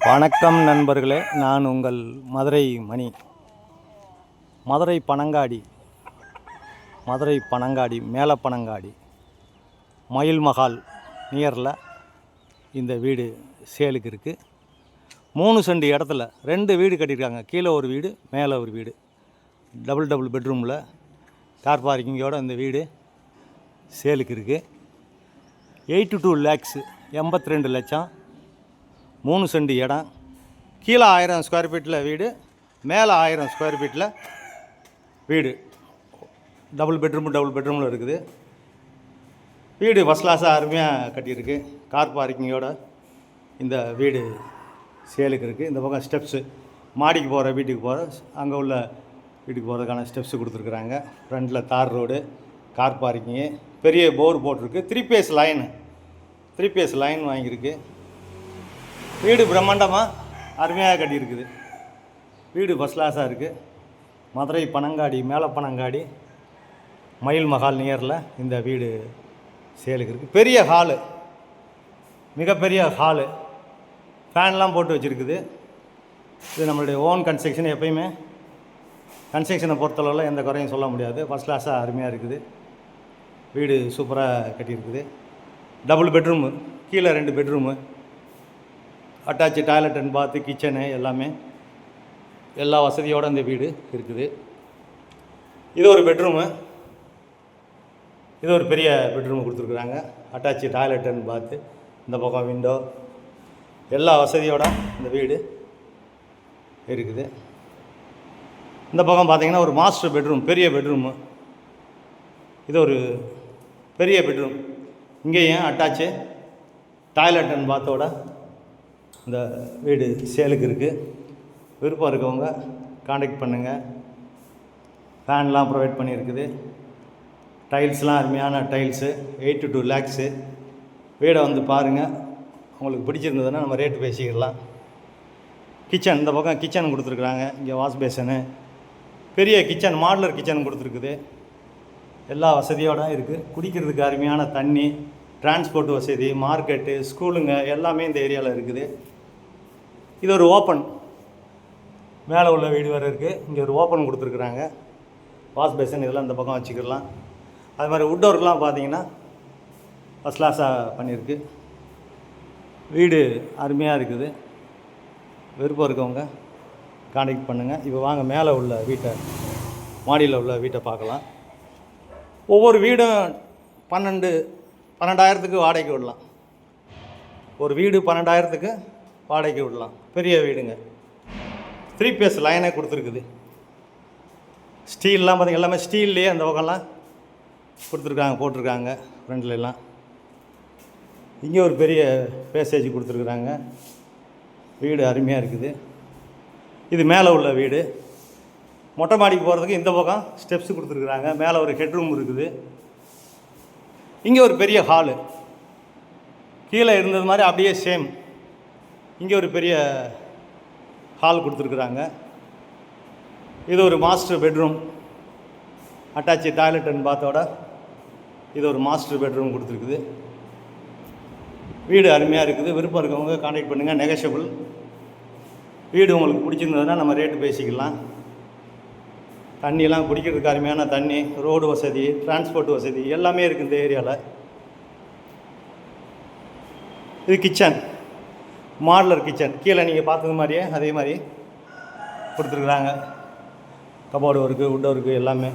வணக்கம் நண்பர்களே, நான் உங்கள் மதுரை மணி. மதுரை பனங்காடி மேலப்பனங்காடி மயில் மஹால் நியரில் இந்த வீடு சேலுக்கு இருக்குது. 3 சென்ட் இடத்துல 2 வீடு கட்டியிருக்காங்க. கீழே ஒரு வீடு, மேலே ஒரு வீடு, டபுள் பெட்ரூமில் கார் பார்க்கிங்கோடு இந்த வீடு சேலுக்கு இருக்குது. 82 lakhs 82 லட்சம். 3 சென்ட் இடம். கீழே 1000 ஸ்கொயர் ஃபீட்டில் வீடு, மேலே 1000 ஸ்கொயர் ஃபீட்டில் வீடு. டபுள் பெட்ரூமில் இருக்குது. வீடு ஃபஸ்ட் கிளாஸாக அருமையாக கட்டியிருக்கு. கார் பார்க்கிங்கோட இந்த வீடு சேலுக்கு இருக்குது. இந்த பக்கம் ஸ்டெப்ஸு, மாடிக்கு போகிற வீட்டுக்கு போகிற அங்கே உள்ள வீட்டுக்கு போகிறதுக்கான ஸ்டெப்ஸு கொடுத்துருக்குறாங்க. ஃப்ரண்டில் தார் ரோடு, கார் பார்க்கிங்கு, பெரிய போர் போட்டிருக்கு. 3 பேஸ் லைன் வாங்கியிருக்கு. வீடு பிரம்மாண்டமாக அருமையாக கட்டியிருக்குது. வீடு ஃபஸ்ட் கிளாஸாக இருக்குது. மதுரை பனங்காடி மேலப்பனங்காடி மயில் மஹால் நியரில் இந்த வீடு சேலுக்கு இருக்குது. பெரிய ஹாலு, மிகப்பெரிய ஹாலு, ஃபேன்லாம் போட்டு வச்சுருக்குது. இது நம்மளுடைய ஓன் கன்ஸ்ட்ரக்ஷன். எப்பயுமே கன்ஸ்ட்ரக்ஷனை பொறுத்தளவில் எந்த குறையும் சொல்ல முடியாது. ஃபஸ்ட் கிளாஸாக அருமையாக இருக்குது. வீடு சூப்பராக கட்டியிருக்குது. டபுள் பெட்ரூமு, கீழே 2 பெட்ரூமு, அட்டாச்சு டாய்லெட் அண்ட் பாத்து, கிச்சனு எல்லாமே எல்லா வசதியோடு இந்த வீடு இருக்குது. இது ஒரு பெட்ரூமு, இது ஒரு பெரிய பெட்ரூமு கொடுத்துருக்குறாங்க. அட்டாச்சு டாய்லெட் அண்ட் பாத்து, இந்த பக்கம் விண்டோ, எல்லா வசதியோட இந்த வீடு இருக்குது. இந்த பக்கம் பார்த்திங்கன்னா ஒரு மாஸ்டர் பெட்ரூம், பெரிய பெட்ரூமு. இது ஒரு பெரிய பெட்ரூம். இங்கேயும் அட்டாச்சு டாய்லெட் அண்ட் பாத்தோட இந்த வீடு சேலுக்கு இருக்குது. விருப்பம் இருக்கவங்க காண்டாக்ட் பண்ணுங்கள். ஃபேன்லாம் ப்ரொவைட் பண்ணியிருக்குது. டைல்ஸ்லாம் அருமையான டைல்ஸு. 82 lakhs. வீடை வந்து பாருங்கள். உங்களுக்கு பிடிச்சிருந்ததுன்னா நம்ம ரேட்டு பேசிக்கலாம். கிச்சன், இந்த பக்கம் கிச்சன் கொடுத்துருக்குறாங்க. இங்கே வாஷ் பேசனு, பெரிய கிச்சன், மாடுலர் கிச்சன் கொடுத்துருக்குது. எல்லா வசதியோடு இருக்குது. குடிக்கிறதுக்கு அருமையான தண்ணி, டிரான்ஸ்போர்ட் வசதி, மார்க்கெட்டு, ஸ்கூலுங்க எல்லாமே இந்த ஏரியாவில் இருக்குது. இது ஒரு ஓப்பன், மேலே உள்ள வீடு வேறு இருக்குது. இங்கே ஒரு ஓப்பன் கொடுத்துருக்குறாங்க. வாஷ் பேசன் இதெல்லாம் இந்த பக்கம் வச்சுக்கலாம். அது மாதிரி வுட் ஒர்க்லாம் பார்த்தீங்கன்னா ஃபஸ்ட் கிளாஸாக பண்ணியிருக்கு. வீடு அருமையாக இருக்குது. விருப்பம் இருக்கவங்க காண்டாக்ட் பண்ணுங்கள். இப்போ வாங்க மேலே உள்ள வீட்டை, மாடியில் உள்ள வீட்டை பார்க்கலாம். ஒவ்வொரு வீடும் 12,000க்கு வாடகைக்கு விடலாம். ஒரு வீடு 12,000க்கு வாடகைக்கு விடலாம். பெரிய வீடுங்க. 3 பேஸ் லைனே கொடுத்துருக்குது. ஸ்டீல்லாம் பார்த்திங்க, எல்லாமே ஸ்டீல்லையே அந்த பக்கம்லாம் கொடுத்துருக்காங்க, போட்டிருக்காங்க ஃப்ரண்ட்ல எல்லாம். இங்கே ஒரு பெரிய பேசேஜ் கொடுத்துருக்குறாங்க. வீடு அருமையாக இருக்குது. இது மேலே உள்ள வீடு. மொட்டை மாடிக்கு போகிறதுக்கு இந்த பக்கம் ஸ்டெப்ஸு கொடுத்துருக்குறாங்க. மேலே ஒரு ஹெட்ரூம் இருக்குது. இங்கே ஒரு பெரிய ஹாலு, கீழே இருந்தது மாதிரி அப்படியே சேம். இங்கே ஒரு பெரிய ஹால் கொடுத்துருக்குறாங்க. இது ஒரு master bedroom, attach toilet and பாத்தோட இது ஒரு மாஸ்டர் பெட்ரூம் கொடுத்துருக்குது. வீடு அருமையாக இருக்குது. விருப்பம் இருக்கவங்க காண்டாக்ட் பண்ணுங்கள். நெகஷியபிள். வீடு உங்களுக்கு பிடிச்சிருந்ததுன்னா நம்ம ரேட்டு பேசிக்கலாம். தண்ணியெல்லாம் குடிக்கிறதுக்கு அருமையான தண்ணி, ரோடு வசதி, டிரான்ஸ்போர்ட் வசதி எல்லாமே இருக்குது இந்த ஏரியாவில். இது கிச்சன், மாடுலர் கிச்சன். கீழே நீங்கள் பார்த்தது மாதிரியே அதே மாதிரி கொடுத்துருக்குறாங்க. கபோர்டு ஒர்க்கு, வுட் ஒர்க்கு எல்லாமே.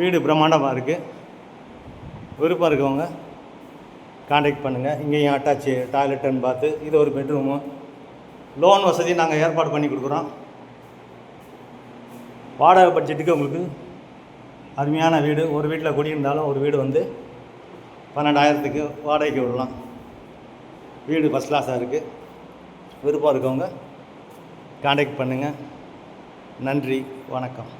வீடு பிரம்மாண்டமாக இருக்குது. விருப்பம் இருக்கவங்க காண்டாக்ட் பண்ணுங்கள். இங்கேயும் அட்டாச்சு டாய்லெட் அண்ட் பாத்து, இது ஒரு பெட்ரூமு. லோன் வசதி நாங்கள் ஏற்பாடு பண்ணி கொடுக்குறோம். வாடகை பட்ஜெட்டுக்கு உங்களுக்கு அருமையான வீடு. ஒரு வீட்டில் குடியிருந்தாலும் ஒரு வீடு வந்து 12,000க்கு வாடகைக்கு விடலாம். வீடு ஃபஸ்ட் கிளாஸாக இருக்குது. விருப்பம் இருக்கவங்க காண்டாக்ட் பண்ணுங்கள். நன்றி, வணக்கம்.